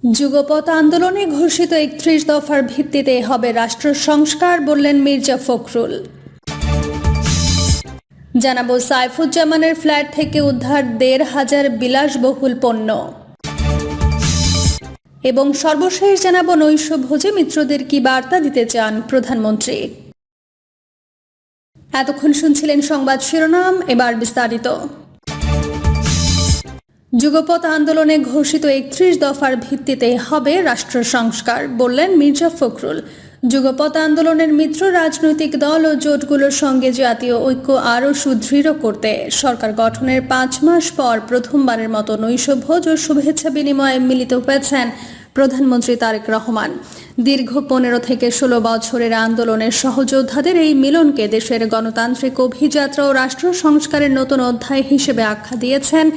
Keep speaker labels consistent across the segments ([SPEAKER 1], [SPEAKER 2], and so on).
[SPEAKER 1] যুগপৎ আন্দোলনে ঘোষিত ৩১ দফার ভিত্তিতে হবে রাষ্ট্র সংস্কার, বললেন মির্জা ফখরুল। জানাবো সাইফুজ্জামানের ফ্ল্যাট থেকে উদ্ধার ১৫০০ বিলাসবহুল পণ্য এবং সর্বশেষ জানাবো নৈশভোজে মিত্রদের কি বার্তা দিতে চান প্রধানমন্ত্রী। এতক্ষণ শুনছিলেন সংবাদ শিরোনাম, এবার বিস্তারিত। যুগপৎ আন্দোলনে ঘোষিত ৩১ দফার ভিত্তিতে হবে রাষ্ট্র সংস্কার, বললেন মির্জা ফখরুল। যুগপৎ আন্দোলনের মিত্র রাজনৈতিক দল ও জোটগুলোর সঙ্গে জাতীয় ঐক্য আরও সুদৃঢ় করতে সরকার গঠনের ৫ মাস পর প্রথমবারের মতো নৈশভোজ ও শুভেচ্ছা বিনিময়ে মিলিত হয়েছেন প্রধানমন্ত্রী তারেক রহমান। দীর্ঘ ১৫ থেকে ১৬ বছরের আন্দোলনের সহযোদ্ধাদের এই মিলনকে দেশের গণতান্ত্রিক অভিযাত্রা ও রাষ্ট্র সংস্কারের নতুন অধ্যায় হিসেবে আখ্যা দিয়েছেন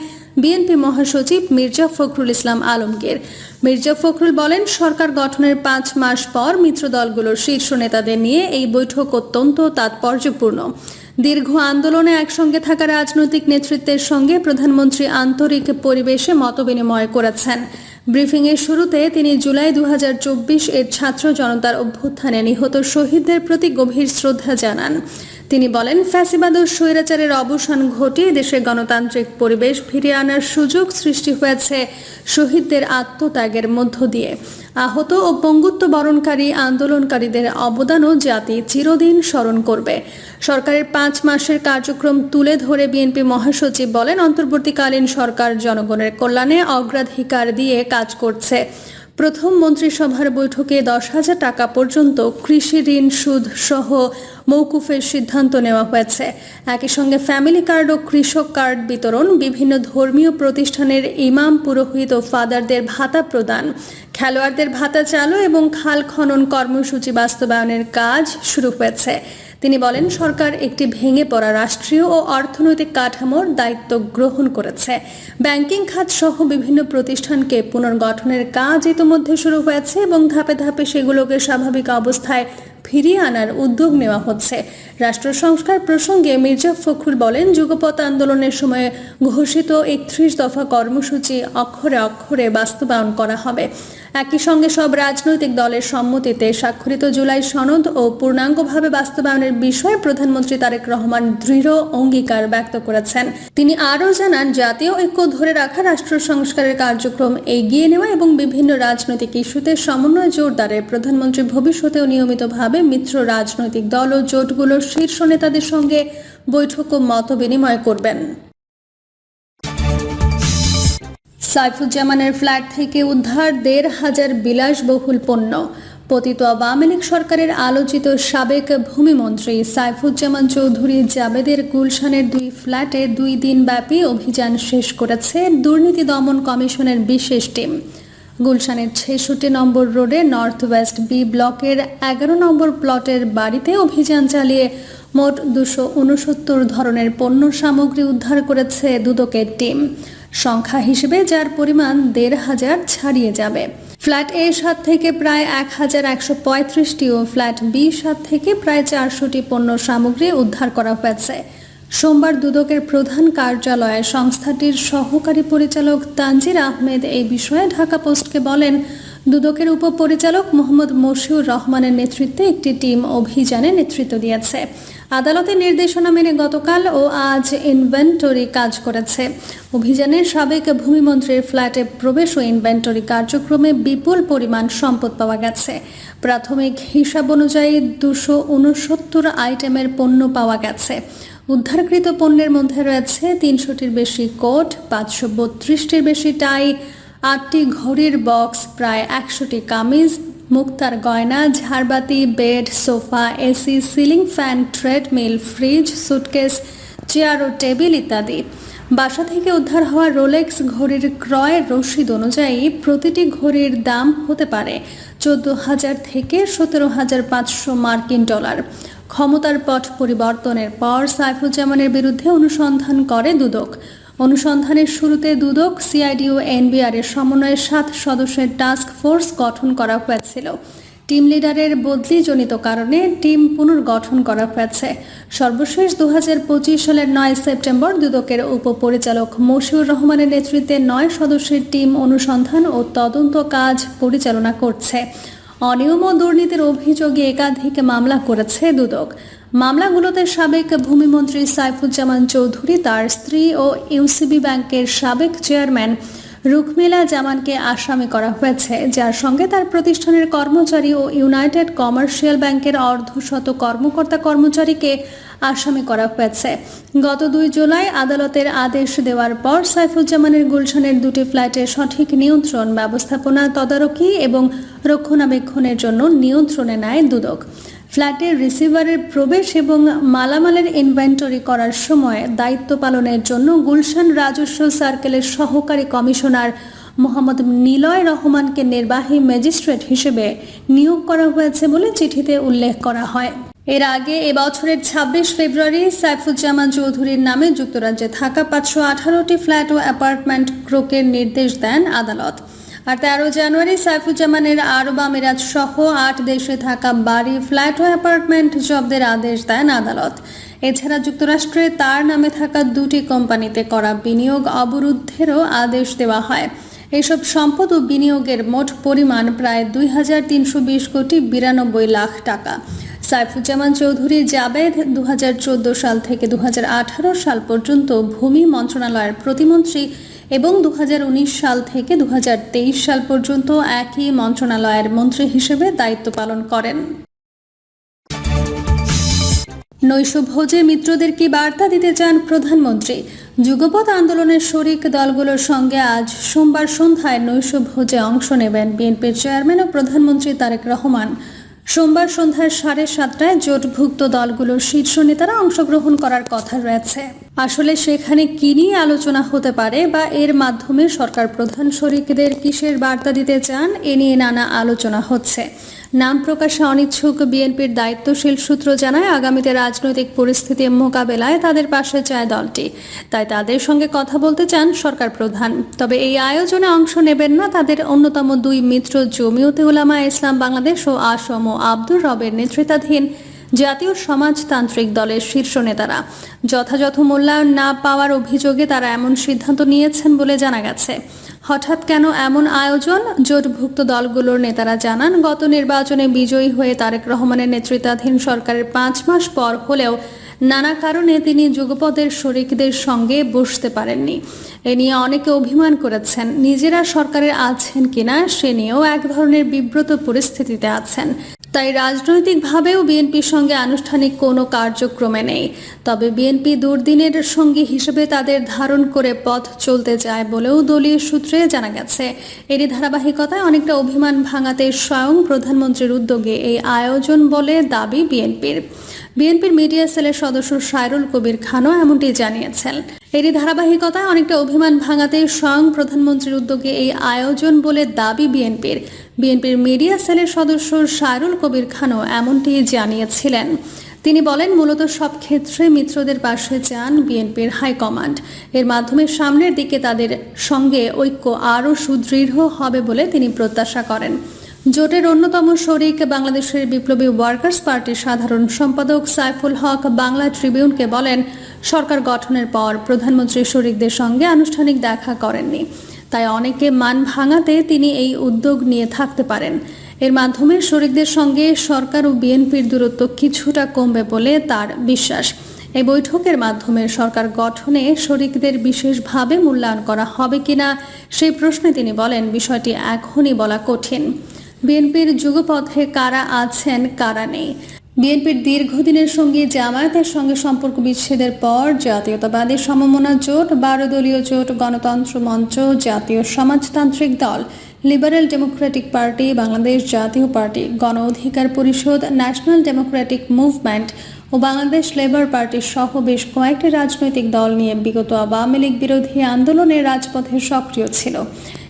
[SPEAKER 1] বিএনপি মহাসচিব মির্জা ফখরুল ইসলাম আলমগীর। মির্জা ফখরুল বলেন, সরকার গঠনের ৫ মাস পর মিত্র দলগুলোর শীর্ষ নেতাদের নিয়ে এই বৈঠক অত্যন্ত তাৎপর্যপূর্ণ। দীর্ঘ আন্দোলনে একসঙ্গে থাকা রাজনৈতিক নেতৃত্বের সঙ্গে প্রধানমন্ত্রী আন্তরিক পরিবেশে মতবিনিময় করেছেন। ব্রিফিংয়ের শুরুতে তিনি জুলাই ২০২৪ এর ছাত্র জনতার অভ্যুত্থানে নিহত শহীদদের প্রতি গভীর শ্রদ্ধা জানান। তিনি বলেন, ফ্যাসিবাদ ও স্বৈরাচারের অবসান ঘটিয়ে দেশে গণতান্ত্রিক পরিবেশ ফিরিয়ে আনার সুযোগ সৃষ্টি হয়েছে শহীদদের আত্মত্যাগের মধ্য দিয়ে। আহত ও পঙ্গুত্ব বরণকারী আন্দোলনকারীদের অবদানও জাতি চিরদিন স্মরণ করবে। সরকারের ৫ মাসের কার্যক্রম তুলে ধরে বিএনপি মহাসচিব বলেন, অন্তর্বর্তীকালীন সরকার জনগণের কল্যাণে অগ্রাধিকার দিয়ে কাজ করছে। প্রথম মন্ত্রিসভার বৈঠকে ১০,০০০ টাকা পর্যন্ত কৃষি ঋণ সুদ সহ মৌকুফের সিদ্ধান্ত নেওয়া হয়েছে। একই সঙ্গে ফ্যামিলি কার্ড ও কৃষক কার্ড বিতরণ, বিভিন্ন ধর্মীয় প্রতিষ্ঠানের ইমাম, পুরোহিত ও ফাদারদের ভাতা প্রদান, খেলোয়াড়দের ভাতা চালু এবং খাল খনন কর্মসূচি বাস্তবায়নের কাজ শুরু হয়েছে। তিনি বলেন, সরকার একটি ভেঙে পড়া রাষ্ট্রীয় ও অর্থনৈতিক কাঠামোর দায়িত্ব গ্রহণ করেছে। ব্যাংকিং খাত সহ বিভিন্ন প্রতিষ্ঠানকে পুনর্গঠনের কাজ ইতোমধ্যে শুরু হয়েছে এবং ধাপে ধাপে সেগুলোকে স্বাভাবিক অবস্থায় ফিরিয়ে আনার উদ্যোগ নেওয়া হচ্ছে। রাষ্ট্র সংস্কার প্রসঙ্গে মির্জা ফখরুল বলেন, যুগপৎ আন্দোলনের সময় ঘোষিত ৩১ দফা কর্মসূচি অক্ষরে অক্ষরে বাস্তবায়ন করা হবে। একই সঙ্গে সব রাজনৈতিক দলের সম্মতিতে স্বাক্ষরিত জুলাই সনদ ও পূর্ণাঙ্গভাবে বাস্তবায়নের বিষয়ে প্রধানমন্ত্রী তারেক রহমান দৃঢ় অঙ্গীকার ব্যক্ত করেছেন। তিনি আরও জানান, জাতীয় ঐক্য ধরে রাখা, রাষ্ট্র সংস্কারের কার্যক্রম এগিয়ে নেওয়া এবং বিভিন্ন রাজনৈতিক ইস্যুতে সমন্বয় জোরদারে প্রধানমন্ত্রী ভবিষ্যতেও নিয়মিতভাবে মিত্র রাজনৈতিক দল ও জোটগুলোর শীর্ষ নেতাদের সঙ্গে বৈঠক ও মত বিনিময় করবেন। সাইফুজ্জামানের ফ্ল্যাট থেকে উদ্ধার ১৫০০ বিলাসবহুল পণ্য। পতিত আওয়ামী লীগ সরকারের আলোচিত সাবেক ভূমিমন্ত্রী সাইফুজ্জামান চৌধুরী জাবেদের গুলশানের ২ ফ্ল্যাটে ২ দিনব্যাপী অভিযান শেষ করেছে দুর্নীতি দমন কমিশনের বিশেষ টিম। গুলশানের ৬৬ নম্বর রোডে নর্থ ওয়েস্ট বি ব্লকের ১১ নম্বর প্লটের বাড়িতে অভিযান চালিয়ে মোট ২৬৯ ধরনের পণ্য সামগ্রী উদ্ধার করেছে দুদকের টিম। সংখ্যা হিসেবে যার পরিমাণ ১৫০০ ছাড়িয়ে যাবে। ফ্ল্যাট এ ৭ থেকে প্রায় ১,১৩৫টি ও ফ্ল্যাট বি ৭ থেকে প্রায় ৪০০টি পণ্য সামগ্রী উদ্ধার করা হয়েছে। সোমবার দুদকের প্রধান কার্যালয়ে সংস্থাটির সহকারী পরিচালক তানজির আহমেদ এই বিষয়ে ঢাকা পোস্টকে বলেন, দুদকের উপপরিচালক মোহাম্মদ মশিউর রহমানের নেতৃত্বে একটি টিম অভিযানে নেতৃত্ব দিয়েছে। আদালতের নির্দেশনা মেনে গতকাল ও আজ ইনভেন্টরি কাজ করেছে। অভিযানের সাবেক ভূমিমন্ত্রীর ফ্ল্যাটে প্রবেশ ও ইনভেন্টরি কার্যক্রমে বিপুল পরিমাণ সম্পদ পাওয়া গেছে। প্রাথমিক হিসাব অনুযায়ী ২৬৯ আইটেমের পণ্য পাওয়া গেছে। উদ্ধারকৃত পণ্যের মধ্যে রয়েছে ৩০০টির বেশি কোট, ৫৩২টির বেশি টাই, ৮টি ঘড়ির বক্স, প্রায় ১০০টি কামিজ, মুক্তার গয়না, ঝাড়বাতি, bed, sofa, AC, ceiling fan, treadmill, fridge, suitcase, chair ও টেবিল ইত্যাদি। বাসা থেকে উদ্ধার হওয়া রোলেক্স ঘড়ির ক্রয় রসিদ অনুযায়ী প্রতিটি ঘড়ির দাম হতে পারে ১৪,০০০ থেকে ১৭,৫০০ মার্কিন ডলার। ক্ষমতার পট পরিবর্তনের পর সাইফুজ্জামানের বিরুদ্ধে অনুসন্ধান করে দুদক। অনুসন্ধানের শুরুতে দুদক, সিআইডি ও এনবিআর এর সমন্বয়ে ৭ সদস্যের টাস্ক ফোর্স গঠন করা হয়েছিল। টিম লিডারের বদলিজনিত কারণে টিম পুনর্গঠন করা হয়েছে। সর্বশেষ 2025 সালের 9 সেপ্টেম্বর দুদকের উপপরিচালক মশিউর রহমানের নেতৃত্বে 9 সদস্যের টিম অনুসন্ধান ও তদন্ত কাজ পরিচালনা করছে। অনিয়ম ও দুর্নীতির অভিযোগে একাধিক মামলা করেছে দুদক। মামলাগুলোতে সাবেক ভূমিমন্ত্রী সাইফুজ্জামান চৌধুরী, তার স্ত্রী ও ইউসিবি ব্যাংকের সাবেক চেয়ারম্যান রুকমিলা জামানকে আসামি করা হয়েছে, যার সঙ্গে তার প্রতিষ্ঠানের কর্মচারী ও ইউনাইটেড কমার্শিয়াল ব্যাংকের অর্ধশত কর্মচারীকে আসামি করা হয়েছে। গত 2 জুলাই আদালতের আদেশ দেওয়ার পর সাইফুজ্জামানের গুলশানের 2টি ফ্ল্যাটের সঠিক নিয়ন্ত্রণ, ব্যবস্থাপনা, তদারকি এবং রক্ষণাবেক্ষণের জন্য নিয়ন্ত্রণে নেয় দুদক। ফ্ল্যাটের রিসিভারের প্রবেশ এবং মালামালের ইনভেন্টরি করার সময় দায়িত্ব পালনের জন্য গুলশান রাজস্ব সার্কেলের সহকারী কমিশনার মোহাম্মদ নিলয় রহমানকে নির্বাহী ম্যাজিস্ট্রেট হিসেবে নিয়োগ করা হয়েছে বলে চিঠিতে উল্লেখ করা হয়। এর আগে এবছরের 26 ফেব্রুয়ারি সাইফুজ্জামান চৌধুরীর নামে যুক্তরাজ্যে থাকা 518টি ফ্ল্যাট ও অ্যাপার্টমেন্ট ক্রোকের নির্দেশ দেন আদালত। আর 13 জানুয়ারি সাইফুজ্জামানের আরব আমিরাত সহ 8 দেশে থাকা বাড়ি, ফ্ল্যাট ও অ্যাপার্টমেন্ট জব্দের আদেশ দেন আদালত। এছাড়া যুক্তরাষ্ট্রে তার নামে থাকা 2টি কোম্পানিতে করা বিনিয়োগ অবরুদ্ধেরও আদেশ দেওয়া হয়। এসব সম্পদ ও বিনিয়োগের মোট পরিমাণ প্রায় 2,320 কোটি 92 লাখ টাকা। সাইফুজ্জামান চৌধুরী জাবেদ 2014 সাল থেকে 2018 সাল পর্যন্ত ভূমি মন্ত্রণালয়ের প্রতিমন্ত্রী এবং 2019 সাল থেকে 2023 সাল পর্যন্ত একই মন্ত্রণালয়ের মন্ত্রী হিসেবে দায়িত্ব পালন করেন। নৈশভোজে মিত্রদের কি বার্তা দিতে চান প্রধানমন্ত্রী? যুগপৎ আন্দোলনের শরিক দলগুলোর সঙ্গে আজ সোমবার সন্ধ্যায় নৈশভোজে অংশ নেবেন বিএনপির চেয়ারম্যান ও প্রধানমন্ত্রী তারেক রহমান। সোমবার সন্ধ্যায় 7:30টায় জোটভুক্ত দলগুলোর শীর্ষ নেতারা অংশগ্রহণ করার কথা রয়েছে। আসলে সেখানে কি নিয়ে আলোচনা হতে পারে বা এর মাধ্যমে সরকার প্রধান শরিকদের কিসের বার্তা দিতে চান, এ নিয়ে নানা আলোচনা হচ্ছে। নাম প্রকাশে অনিচ্ছুক বিএনপির দায়িত্বশীল সূত্র জানায়, আগামীতে রাজনৈতিক পরিস্থিতি মোকাবেলায় তাদের পাশে চায় দলটি, তাই তাদের সঙ্গে কথা বলতে চান সরকার প্রধান। তবে এই আয়োজনে অংশ নেবেন না তাদের অন্যতম 2 মিত্র জমিয়তে উলামা ইসলাম বাংলাদেশ ও আসম ও আব্দুর রবের নেতৃত্বাধীন জাতীয় সমাজতান্ত্রিক দলের শীর্ষ নেতারা। যথাযথ মূল্যায়ন না পাওয়ার অভিযোগে তারা এমন সিদ্ধান্ত নিয়েছেন বলে জানা গেছে। হঠাৎ কেন এমন আয়োজন? জোটভুক্ত দলগুলোর নেতারা জানান, গত নির্বাচনে বিজয়ী হয়ে তারেক রহমানের নেতৃত্বাধীন সরকারের 5 মাস পর হলেও নানা কারণে তিনি যুগপদের শরিকদের সঙ্গে বসতে পারেননি। এ নিয়ে অনেকে অভিমান করেছেন, নিজেরা সরকারের আছেন কিনা সে নিয়েও এক ধরনের বিব্রত পরিস্থিতিতে আছেন। তাই রাজনৈতিকভাবেও বিএনপির সঙ্গে আনুষ্ঠানিক কোনো কার্যক্রমে নেই। তবে বিএনপি দুর্দিনের সঙ্গী হিসেবে তাদের ধারণ করে পথ চলতে চায় বলেও দলীয় সূত্রে জানা গেছে। এরই ধারাবাহিকতায় অনেকটা অভিমান ভাঙাতে স্বয়ং প্রধানমন্ত্রীর উদ্যোগে এই আয়োজন বলে দাবি বিএনপির। বিএনপির মিডিয়া সেলের সদস্য সাইরুল কবির খানও এমনটি জানিয়েছেন। এরই ধারাবাহিকতায় অনেকটা অভিমান ভাঙাতে স্বয়ং প্রধানমন্ত্রীর উদ্যোগে এই আয়োজন বলে দাবি বিএনপির। বিএনপির মিডিয়া সেলের সদস্য সাইরুল কবির খানও এমনটি জানিয়েছিলেন। তিনি বলেন, মূলত সব ক্ষেত্রে মিত্রদের পাশে চান বিএনপির হাইকমান্ড। এর মাধ্যমে সামনের দিকে তাদের সঙ্গে ঐক্য আরও সুদৃঢ় হবে বলে তিনি প্রত্যাশা করেন। জোটের অন্যতম শরিক বাংলাদেশের বিপ্লবী ওয়ার্কার্স পার্টির সাধারণ সম্পাদক সাইফুল হক বাংলা ট্রিবিউনকে বলেন, সরকার গঠনের পর প্রধানমন্ত্রী শরিকদের সঙ্গে আনুষ্ঠানিক দেখা করেননি, তাই অনেকে মান ভাঙাতে তিনি এই উদ্যোগ নিয়ে থাকতে পারেন। এর মাধ্যমে শরিকদের সঙ্গে সরকার ও বিএনপির দূরত্ব কিছুটা কমবে বলে তার বিশ্বাস। এই বৈঠকের মাধ্যমে সরকার গঠনে শরিকদের বিশেষভাবে মূল্যায়ন করা হবে কিনা সেই প্রশ্নে তিনি বলেন, বিষয়টি এখনই বলা কঠিন। বিএনপির যুগপথে কারা আছেন কারা নেই। বিএনপির দীর্ঘদিনের সঙ্গী জামায়াতের সঙ্গে সম্পর্ক বিচ্ছেদের পর জাতীয়তাবাদী সমমনা জোট, 12 দলীয় জোট, গণতন্ত্র মঞ্চ, জাতীয় সমাজতান্ত্রিক দল, লিবারেল ডেমোক্রেটিক পার্টি, বাংলাদেশ জাতীয় পার্টি, গণ অধিকার পরিষদ, ন্যাশনাল ডেমোক্রেটিক মুভমেন্ট ও বাংলাদেশ লেবার পার্টি সহ বেশ কয়েকটি রাজনৈতিক দল নিয়ে বিগত আওয়ামী লীগ বিরোধী আন্দোলনে রাজপথে সক্রিয় ছিল।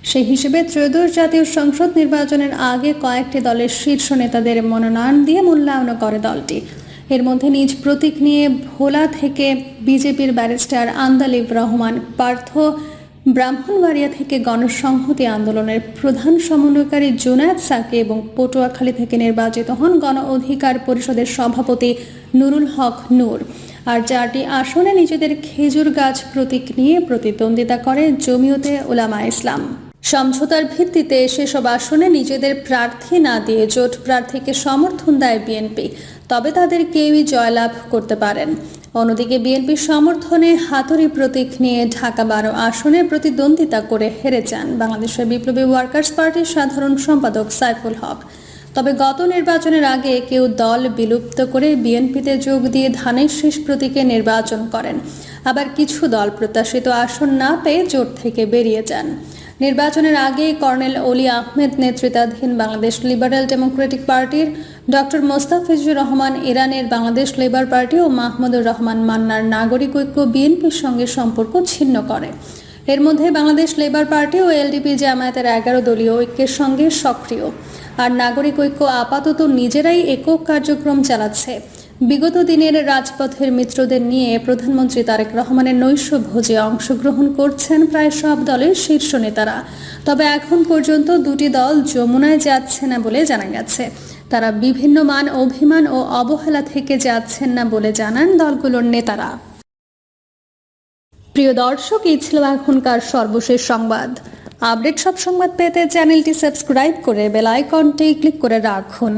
[SPEAKER 1] সেই হিসেবে ত্রয়োদশ জাতীয় সংসদ নির্বাচনের আগে কয়েকটি দলের শীর্ষ নেতাদের মনোনয়ন দিয়ে মূল্যায়ন করে দলটি। এর মধ্যে নিজ প্রতীক নিয়ে ভোলা থেকে বিজেপির ব্যারিস্টার আন্দালিব রহমান, পার্থ ব্রাহ্মণবাড়িয়া থেকে গণসংহতি আন্দোলনের প্রধান সমন্বয়কারী জুনায়েদ সাকি এবং পটুয়াখালী থেকে নির্বাচিত হন গণ অধিকার পরিষদের সভাপতি নুরুল হক নূর। আর 4টি আসনে নিজেদের খেজুর গাছ প্রতীক নিয়ে প্রতিদ্বন্দ্বিতা করে জমিয়তে উলামা ইসলাম। সমঝোতার ভিত্তিতে সেসব আসনে নিজেদের প্রার্থী না দিয়ে জোট প্রার্থীকে সমর্থন দেয় বিএনপি, তবে তাদের কেউই জয়লাভ করতে পারেন। অন্যদিকে বিএনপির সমর্থনে হাতুড়ি প্রতীক নিয়ে ঢাকা 12 আসনে প্রতিদ্বন্দ্বিতা করে হেরে যান বাংলাদেশের বিপ্লবী ওয়ার্কার্স পার্টির সাধারণ সম্পাদক সাইফুল হক। তবে গত নির্বাচনের আগে কেউ দল বিলুপ্ত করে বিএনপিতে যোগ দিয়ে ধানের শীষ প্রতীকে নির্বাচন করেন, আবার কিছু দল প্রত্যাশিত আসন না পেয়ে জোট থেকে বেরিয়ে যান। নির্বাচনের আগে কর্নেল অলি আহমেদ নেতৃত্বাধীন বাংলাদেশ লিবারেল ডেমোক্রেটিক পার্টির ডক্টর মোস্তাফিজুর রহমান ইরানের বাংলাদেশ লেবার পার্টি ও মাহমুদুর রহমান মান্নার নাগরিক ঐক্য বিএনপির সঙ্গে সম্পর্ক ছিন্ন করে। এর মধ্যে বাংলাদেশ লেবার পার্টি ও এলডিপি জামায়াতের 11 দলীয় ঐক্যের সঙ্গে সক্রিয়, আর নাগরিক ঐক্য আপাতত নিজেরাই একক কার্যক্রম চালাচ্ছে। বিগত দিনের রাজপথের মিত্রদের নিয়ে প্রধানমন্ত্রী তারেক রহমানের নৈশ ভোজে অংশগ্রহণ করছেন প্রায় সব দলের শীর্ষ নেতারা। তবে এখন পর্যন্ত দুটি দল যমুনায় যাচ্ছে না বলে জানা গেছে। তারা বিভিন্ন মান অভিমান ও অবহেলা থেকে যাচ্ছেন না বলে জানান দলগুলোর নেতারা। প্রিয় দর্শক, এই ছিল এখনকার সর্বশেষ সংবাদ। আপডেট সব সংবাদ পেতে চ্যানেলটি সাবস্ক্রাইব করে বেল আইকনটি ক্লিক করে রাখুন।